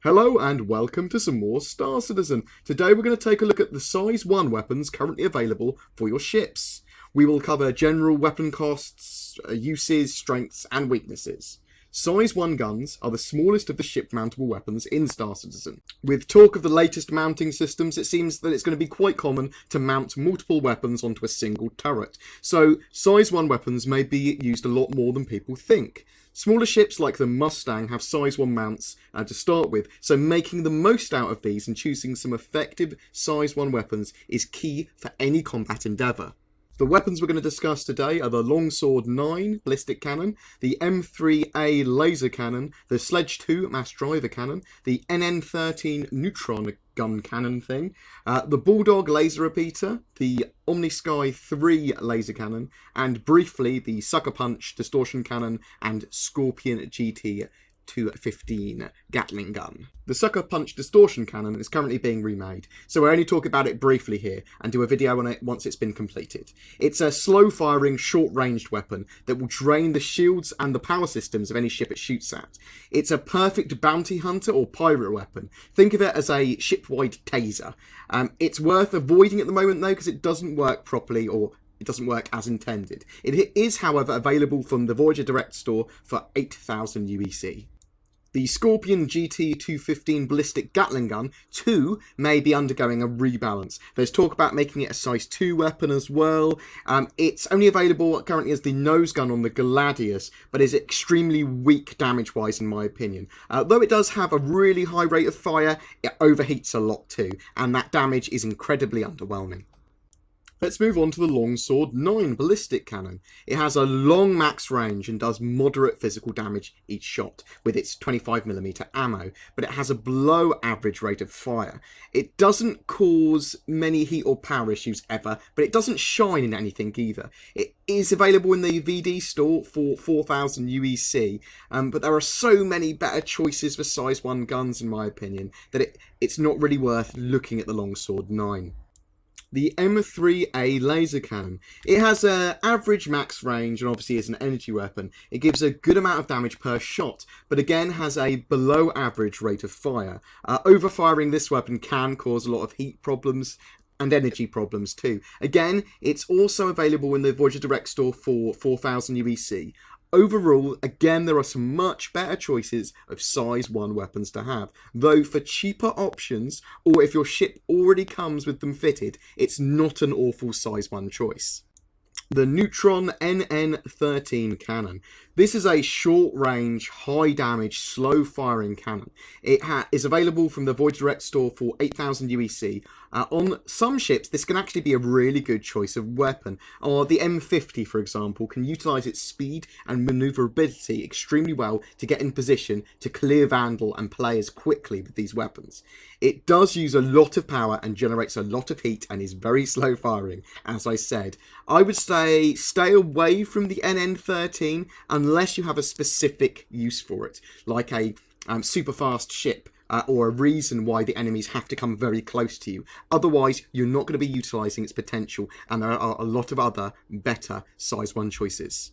Hello and welcome to some more Star Citizen. Today we're going to take a look at the Size 1 weapons currently available for your ships. We will cover general weapon costs, uses, strengths and weaknesses. Size 1 guns are the smallest of the ship-mountable weapons in Star Citizen. With talk of the latest mounting systems, it seems that it's going to be quite common to mount multiple weapons onto a single turret. So, Size 1 weapons may be used a lot more than people think. Smaller ships like the Mustang have Size 1 mounts to start with, so making the most out of these and choosing some effective Size 1 weapons is key for any combat endeavour. The weapons we're going to discuss today are the Longsword 9 Ballistic Cannon, the M3A Laser Cannon, the Sledge 2 Mass Driver Cannon, the NN13 Neutron gun cannon thing, the Bulldog Laser Repeater, the OmniSky 3 Laser Cannon, and briefly the Sucker Punch Distortion Cannon and Scorpion GT 215 Gatling gun. The Sucker Punch Distortion Cannon is currently being remade, so we'll only talk about it briefly here and do a video on it once it's been completed. It's a slow-firing, short-ranged weapon that will drain the shields and the power systems of any ship it shoots at. It's a perfect bounty hunter or pirate weapon. Think of it as a ship-wide taser. It's worth avoiding at the moment though because it doesn't work properly or it doesn't work as intended. It is, however, available from the Voyager Direct Store for 8,000 UEC. The Scorpion GT 215 Ballistic Gatling gun, too, may be undergoing a rebalance. There's talk about making it a size 2 weapon as well. It's only available currently as the nose gun on the Gladius, but is extremely weak damage-wise in my opinion. Though it does have a really high rate of fire, it overheats a lot too, and that damage is incredibly underwhelming. Let's move on to the Longsword 9 Ballistic Cannon. It has a long max range and does moderate physical damage each shot with its 25mm ammo, but it has a below average rate of fire. It doesn't cause many heat or power issues ever, but it doesn't shine in anything either. It is available in the VD store for 4,000 UEC, but there are so many better choices for Size 1 guns in my opinion that it's not really worth looking at the Longsword 9. The M3A Laser Cannon. It has an average max range and obviously is an energy weapon. It gives a good amount of damage per shot, but again has a below average rate of fire. Overfiring this weapon can cause a lot of heat problems and energy problems too. Again, it's also available in the Voyager Direct Store for 4,000 UEC. Overall, again, there are some much better choices of Size 1 weapons to have, though for cheaper options, or if your ship already comes with them fitted, it's not an awful Size 1 choice. The Neutron NN13 cannon. This is a short-range, high-damage, slow-firing cannon. It is available from the Voyager Direct Store for 8,000 UEC. On some ships, this can actually be a really good choice of weapon. Or the M50, for example, can utilise its speed and manoeuvrability extremely well to get in position to clear Vandal and players quickly with these weapons. It does use a lot of power and generates a lot of heat and is very slow-firing, as I said. I would say stay away from the NN13 unless you have a specific use for it, like a super fast ship or a reason why the enemies have to come very close to you. Otherwise, you're not going to be utilising its potential, and there are a lot of other better Size 1 choices.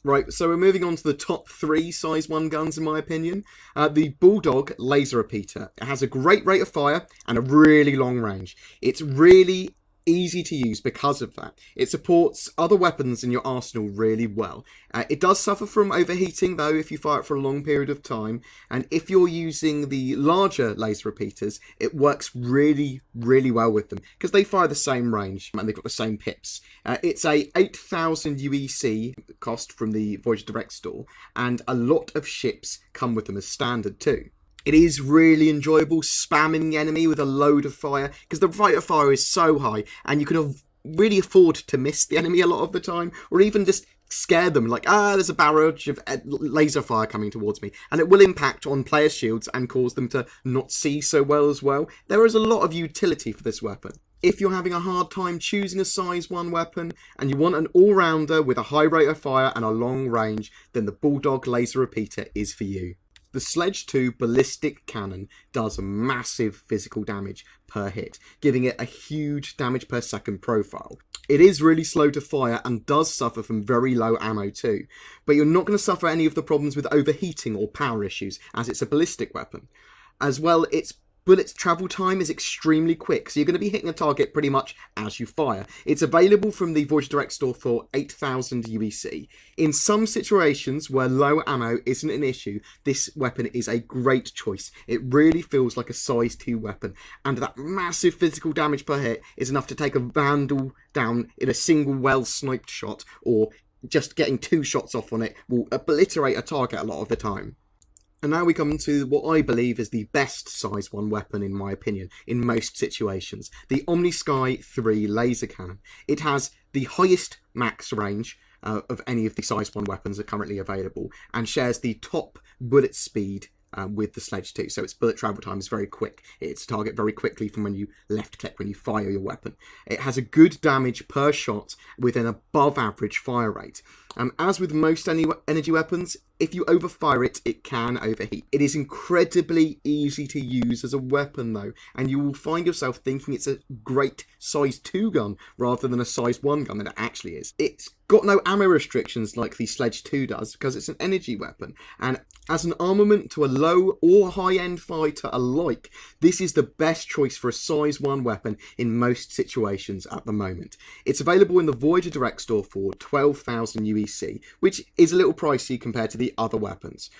Right, so we're moving on to the top 3 Size 1 guns in my opinion. The Bulldog Laser Repeater. It has a great rate of fire and a really long range. It's really easy to use because of that. It supports other weapons in your arsenal really well. It does suffer from overheating though if you fire it for a long period of time, and if you're using the larger laser repeaters, it works really well with them because they fire the same range and they've got the same pips. It's a 8,000 UEC cost from the Voyager Direct Store, and a lot of ships come with them as standard too. It is really enjoyable spamming the enemy with a load of fire because the rate of fire is so high and you can really afford to miss the enemy a lot of the time, or even just scare them like, there's a barrage of laser fire coming towards me, and it will impact on player shields and cause them to not see so well as well. There is a lot of utility for this weapon. If you're having a hard time choosing a Size 1 weapon and you want an all-rounder with a high rate of fire and a long range, then the Bulldog Laser Repeater is for you. The Sledge 2 Ballistic Cannon does massive physical damage per hit, giving it a huge damage per second profile. It is really slow to fire and does suffer from very low ammo too, but you're not going to suffer any of the problems with overheating or power issues as it's a ballistic weapon. As well, its bullet's travel time is extremely quick, so you're going to be hitting a target pretty much as you fire. It's available from the Voyager Direct Store for 8,000 UEC. In some situations where low ammo isn't an issue, this weapon is a great choice. It really feels like a size 2 weapon, and that massive physical damage per hit is enough to take a Vandal down in a single well-sniped shot, or just getting 2 shots off on it will obliterate a target a lot of the time. And now we come to what I believe is the best size 1 weapon in my opinion, in most situations. The OmniSky 3 Laser Cannon. It has the highest max range of any of the size 1 weapons that are currently available, and shares the top bullet speed with the Sledge 2, so its bullet travel time is very quick. It's a target very quickly from when you left click when you fire your weapon. It has a good damage per shot with an above average fire rate. As with most energy weapons, if you overfire it, it can overheat. It is incredibly easy to use as a weapon though, and you will find yourself thinking it's a great size 2 gun rather than a size 1 gun, and it actually is. It's got no ammo restrictions like the Sledge 2 does because it's an energy weapon, and as an armament to a low or high-end fighter alike, this is the best choice for a size 1 weapon in most situations at the moment. It's available in the Voyager Direct Store for 12,000 UEC, which is a little pricey compared to the other weapons.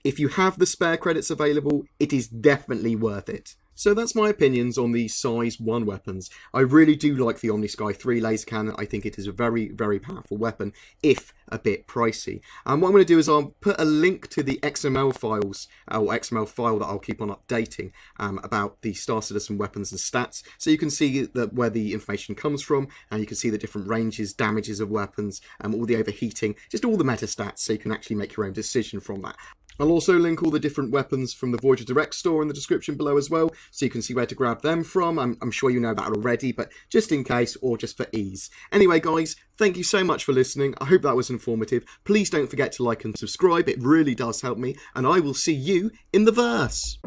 If you have the spare credits available, it is definitely worth it. So that's my opinions on the size 1 weapons. I really do like the OmniSky 3 Laser Cannon. I think it is a very, very powerful weapon, if a bit pricey. And what I'm going to do is I'll put a link to the XML files, or XML file that I'll keep on updating about the Star Citizen weapons and stats, so you can see where the information comes from, and you can see the different ranges, damages of weapons, all the overheating, just all the meta stats, so you can actually make your own decision from that. I'll also link all the different weapons from the Voyager Direct Store in the description below as well, so you can see where to grab them from. I'm sure you know that already, but just in case, or just for ease. Anyway guys, thank you so much for listening. I hope that was informative. Please don't forget to like and subscribe, it really does help me, and I will see you in the verse.